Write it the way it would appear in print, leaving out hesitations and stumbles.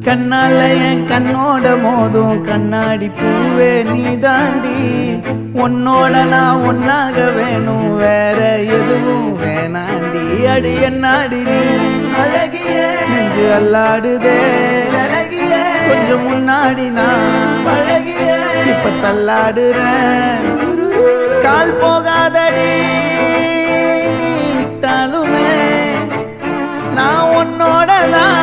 கண்ணால என் கண்ணோட மோதும் கண்ணாடி பூவே நீ தாண்டி உன்னோட நான் ஒன்னாக வேணும் வேற எதுவும் வேணாண்டி அடி என்னாடி நீ அழகிய நெஞ்சு அல்லாடுதே அழகிய கொஞ்சம் முன்னாடி நான் அழகிய இப்ப தள்ளாடுறேன் கால் போகாதடி நீ விட்டாலுமே நான் உன்னோட தான்